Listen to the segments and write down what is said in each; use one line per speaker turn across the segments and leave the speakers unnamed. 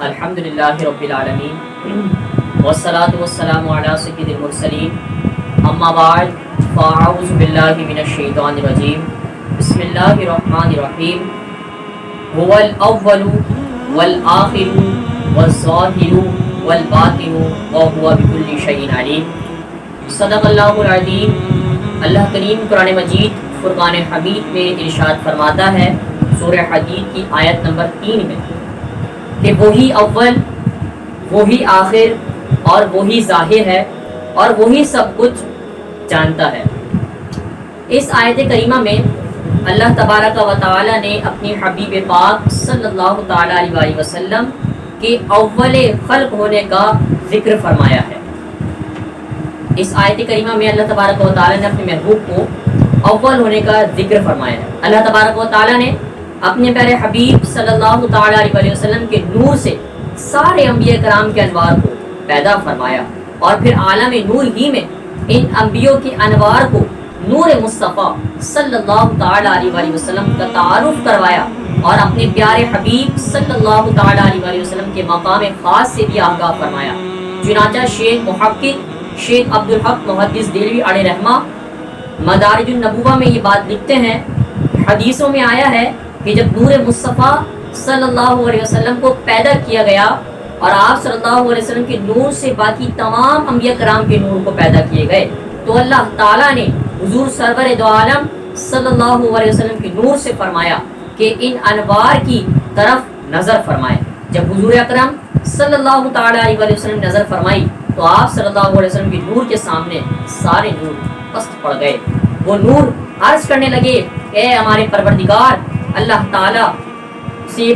الحمدللہ رب العالمین والصلاة والسلام علی سید المرسلین اما بعد فاعوذ باللہ من الشیطان الرجیم بسم اللہ الرحمن الرحیم هو الاول والآخر والظاہر والباطن وهو بكل شیء علیم۔ صدق اللہ العظیم۔ اللہ کریم قرآن مجید فرقان حمید میں ارشاد فرماتا ہے سورہ حدید کی آیت نمبر 3 میں کہ وہی اول، وہی آخر اور وہی ظاہر ہے اور وہی سب کچھ جانتا ہے۔ اس آیت کریمہ میں اللہ تبارک و تعالی نے اپنی حبیب پاک صلی اللہ تعالی علیہ وسلم کے اول خلق ہونے کا ذکر فرمایا ہے۔ اس آیت کریمہ میں اللہ تبارک و تعالی نے اپنے محبوب کو اول ہونے کا ذکر فرمایا ہے۔ اللہ تبارک و تعالی نے اپنے پیارے حبیب صلی اللہ تعالی علیہ وسلم کے نور سے سارے انبیاء کرام کے انوار کو پیدا فرمایا اور پھر عالم نور ہی میں ان انبیاء کے انوار کو نور مصطفیٰ صلی اللہ تعالی علیہ وسلم کا تعارف کروایا اور اپنے پیارے حبیب صلی اللہ تعالی علیہ وسلم کے مقام خاص سے بھی آگاہ فرمایا۔ چنانچہ شیخ محقق شیخ عبدالحق محدث دہلوی علیہ رحمہ مدارج النبوہ میں یہ بات لکھتے ہیں، حدیثوں میں آیا ہے کہ جب نور مصطفیٰ صلی اللہ علیہ وسلم کو پیدا کیا گیا اور آپ صلی اللہ علیہ وسلم کے نور سے باقی تمام انبیاء کرام کے نور کو پیدا کیے گئے تو اللہ تعالیٰ نے حضور سرور دو عالم صلی اللہ علیہ وسلم کے نور سے فرمایا کہ ان انوار کی طرف نظر فرمائے۔ جب حضور اکرم صلی اللہ تعالی علیہ وسلم نے نظر فرمائی تو آپ صلی اللہ علیہ وسلم کے نور کے سامنے سارے نور پست پڑ گئے۔ وہ نور عرض کرنے لگے اے ہمارے پروردگار، اللہ تعالیٰ سے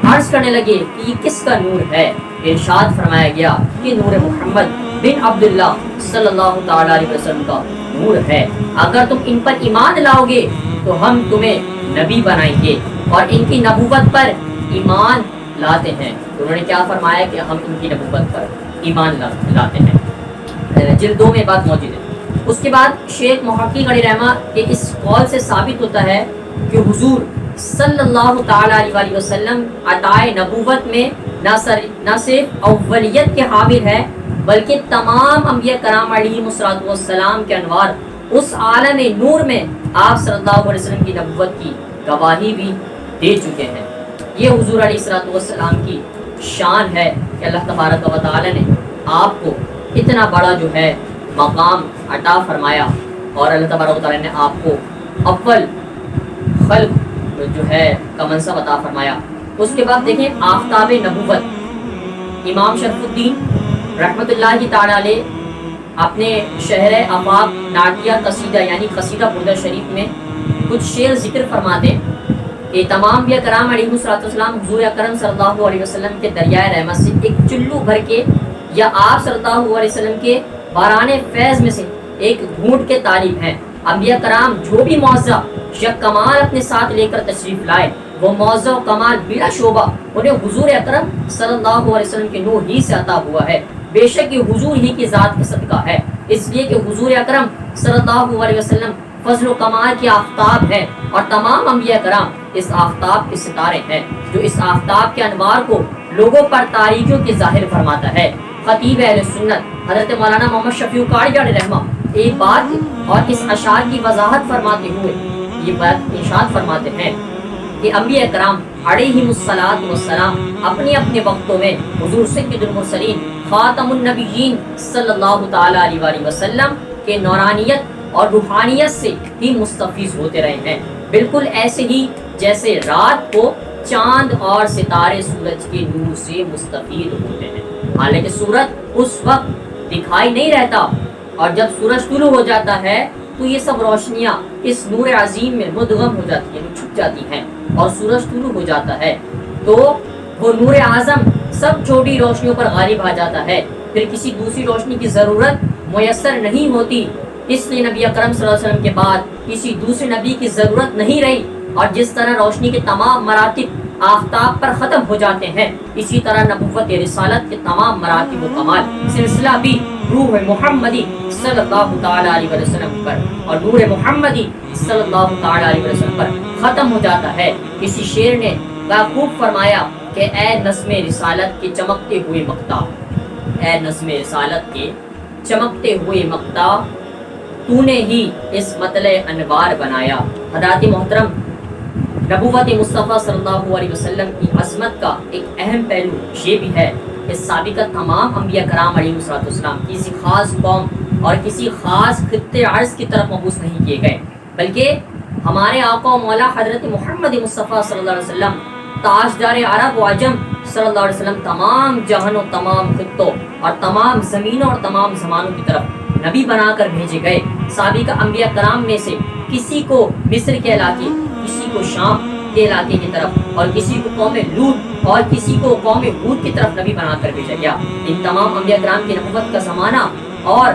عرض کرنے لگے کہ یہ کس کا نور ہے؟ ارشاد فرمایا گیا کہ نور محمد بن عبداللہ صلی اللہ تعالی علیہ وسلم کا نور ہے، اگر تم ان پر ایمان لاؤ گے تو ہم تمہیں نبی بنائیں گے، اور ان کی نبوت پر ایمان لاتے ہیں۔ انہوں نے کیا فرمایا کہ ہم ان کی نبوت پر ایمان لاتے ہیں۔ جلد 2 میں بات موجود ہے۔ اس کے بعد شیخ محقق علیہ رحمہ کے اس قول سے ثابت ہوتا ہے کہ حضور صلی اللہ تعالی علیہ وسلم عطائے نبوت میں نہ صرف اولیت کے حامل ہے بلکہ تمام انبیاء کرام علیہ السلام کے انوار اس عالم نور میں آپ صلی اللہ علیہ وسلم کی نبوت کی گواہی بھی دے چکے ہیں۔ یہ حضور علیہ السلام کی شان ہے کہ اللہ تبارک و تعالی نے آپ کو اتنا بڑا جو ہے مقام عطا فرمایا اور اللہ تبارک و تعالی نے آپ کو اول خلق جو ہے کا منصب عطا فرمایا۔ اس کے بعد دیکھیں آفتاب نبوت، امام شرف الدین رحمۃ اللہ تعالی علیہ اپنے شہر آفاق نعتیہ قصیدہ یعنی قصیدہ بردہ شریف میں کچھ شعر ذکر فرماتے کہ تمام انبیاء کرام علیہ السلام حضور اکرم صلی اللہ علیہ وسلم کے دریائے رحمت سے ایک چلو بھر کے یا آپ صلی اللہ علیہ وسلم کے باران فیض میں سے ایک گھونٹ کے طالب ہیں۔ انبیاء کرام جو بھی معجزہ یا کمال اپنے ساتھ لے کر تشریف لائے وہ معجزہ و کمال بلا شعبہ انہیں حضور اکرم صلی اللہ علیہ وسلم کے نور ہی سے عطا ہوا ہے۔ بے شک یہ حضور ہی کی ذات کا صدقہ ہے، اس لیے کہ حضور اکرم صلی اللہ علیہ وسلم فضل و کمال کے آفتاب ہیں اور تمام انبیاء کرام اس آفتاب کے ستارے ہیں جو اس آفتاب کے انوار کو لوگوں پر تاریکیوں کے ظاہر فرماتا ہے۔ خطیب اہل سنت حضرت مولانا محمد شفیع قاری علیہ رحمہ ایک بات اور اس اشعار کی وضاحت فرماتے ہوئے یہ بات ارشاد فرماتے ہیں کہ انبیاء کرام علیہم الصلاۃ والسلام اپنے اپنے وقتوں میں حضور سید المرسلین خاتم النبیین صلی اللہ تعالی علیہ وسلم کے نورانیت اور روحانیت سے ہی مستفیض ہوتے رہے ہیں، بالکل ایسے ہی جیسے رات کو چاند اور ستارے سورج کے نور سے مستفید ہوتے ہیں۔ حالانکہ سورج اس وقت دکھائی نہیں رہتا اور جب سورج طلوع ہو جاتا ہے تو یہ سب روشنیاں اس نور عظیم میں مدغم ہو جاتی ہیں، چھپ جاتی ہیں اور سورج طلوع ہو جاتا ہے تو وہ نور اعظم سب چھوٹی روشنیوں پر غالب آ جاتا ہے، پھر کسی دوسری روشنی کی ضرورت میسر نہیں ہوتی۔ اس لیے نبی اکرم صلی اللہ علیہ وسلم کے بعد کسی دوسرے نبی کی ضرورت نہیں رہی، اور جس طرح روشنی کے تمام مراتب آفتاب پر ختم ہو جاتے ہیں اسی طرح نبوت رسالت کے تمام مراتب و کمال سلسلہ بھی روح محمدی صلی اللہ تعالی علیہ وسلم پر اور نور محمدی صلی اللہ تعالی علیہ وسلم پر ختم ہو جاتا ہے۔ کسی شعر نے خوب فرمایا کہ کہ اے نظم رسالت کے چمکتے ہوئے مقتا، اے نظم رسالت کے چمکتے ہوئے مقتا، تو نے ہی اس مطلع انوار بنایا۔ حضرات محترم، نبوت مصطفیٰ صلی اللہ علیہ وسلم کی عظمت کا ایک اہم پہلو یہ بھی ہے کہ سابقہ تمام انبیاء کرام علیہ السلام کسی خاص قوم اور کسی خاص خطے عرض کی طرف مبعوث نہیں کیے گئے، بلکہ ہمارے آقا و مولا حضرت محمد مصطفیٰ صلی اللہ علیہ وسلم تاجدار عرب و عجم صلی اللہ علیہ وسلم تمام جہان و تمام خطوں اور تمام زمینوں اور تمام زمانوں کی طرف نبی بنا کر بھیجے گئے۔ سابقہ انبیاء کرام میں سے کسی کو مصر کے علاقے، کسی کو شام کے علاقے کی طرف اور کسی کو قوم لوط اور کسی کو قوم ہود کی طرف نبی بنا کر بھیجا گیا۔ ان تمام انبیاء کرام کی نبوت کا زمانہ اور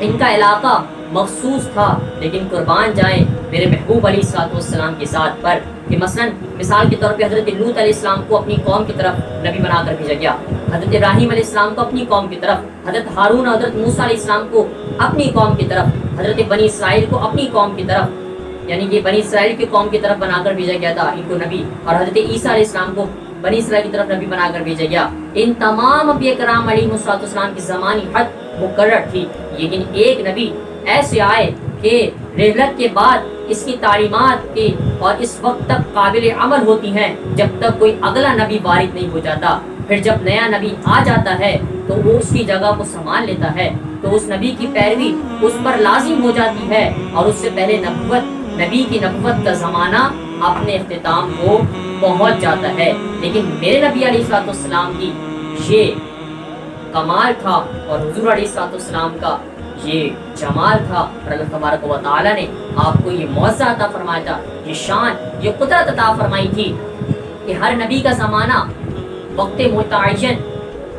ان کا علاقہ مخصوص تھا، لیکن قربان جائیں میرے محبوب علیہ السلام کی ذات پر کہ مثال کے طور پہ حضرت لوط علیہ السلام کو اپنی قوم کی طرف نبی بنا کر بھیجا گیا، حضرت ابراہیم علیہ السلام کو اپنی قوم کی طرف، حضرت ہارون اور حضرت موسیٰ علیہ السلام کو اپنی قوم کی طرف، حضرت بنی اسرائیل کو اپنی قوم کی طرف، یعنی کہ بنی اسرائیل کی قوم کی طرف بنا کر بھیجا گیا تھا ان کو نبی، اور حضرت عیسیٰ علیہ السلام کو بنی اسرائیل کی طرف نبی بنا کر بھیجا گیا۔ ان تمام انبیاء کرام علیہ السلام کی زمانی حد مقرر تھی، لیکن ایک نبی ایسے آئے کہ رحلت کے بعد اس کی تعلیمات کی اور اس وقت تک قابل عمل ہوتی ہیں جب تک کوئی اگلا نبی وارد نہیں ہو جاتا۔ پھر جب نیا نبی آ جاتا ہے تو وہ اس کی جگہ کو سنبھال لیتا ہے، تو اس نبی کی پیروی اس پر لازم ہو جاتی ہے، اور اس سے پہلے نبی کی نبوت کا زمانہ اپنے اختتام کو پہنچ جاتا ہے۔ لیکن میرے نبی علیہ السلام کی یہ کمال تھا اور حضور علیہ السلام کا یہ جمال تھا، اور اللہ تبارک و تعالیٰ نے آپ کو یہ معجزہ عطا فرمایا تھا، یہ شان، یہ قدرت عطا فرمائی تھی کہ ہر نبی کا زمانہ وقت متعین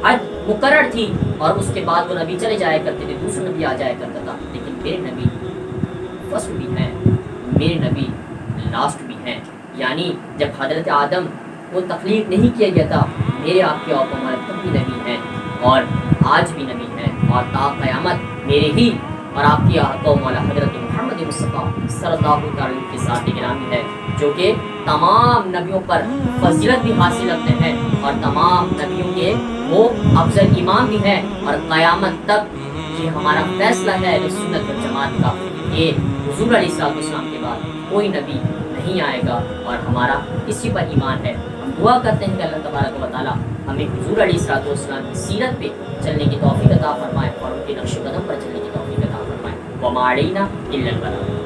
حد مقرر تھی، اور اس کے بعد وہ نبی چلے جایا کرتے تھے، دوسرا نبی آ جایا کرتا تھا۔ لیکن میرے نبی فرسٹ بھی ہیں، میرے نبی لاسٹ بھی ہیں، یعنی جب حضرت آدم کو تخلیق نہیں کیا گیا تھا، میرے آپ کے آقا ہمارے تب بھی نبی ہیں اور آج بھی نبی ہیں، اور تا قیامت میرے ہی اور آپ کی آقا و مولا حضرت محمد مصطفیٰ صلی اللہ علیہ وسلم کی ذات گرامی ہے، جو کہ تمام نبیوں پر فضیلت بھی حاصل رکھتے ہیں اور تمام نبیوں کے وہ افضل امام بھی ہیں، اور قیامت تک یہ ہمارا فیصلہ ہے سنت والجماعت کا کہ حضور علیہ السلام کے بعد کوئی نبی نہیں آئے گا، اور ہمارا اسی پر ایمان ہے۔ ہم دعا کرتے ہیں کہ اللہ تبارک و تعالیٰ ہمیں حضور علیہ السلام کی سیرت پہ چلنے کی توفیق عطا فرمائے اور ان کے نقش قدم پر چلنے کی توفیق عطا فرمائے۔ وما علینا الا البلاغ۔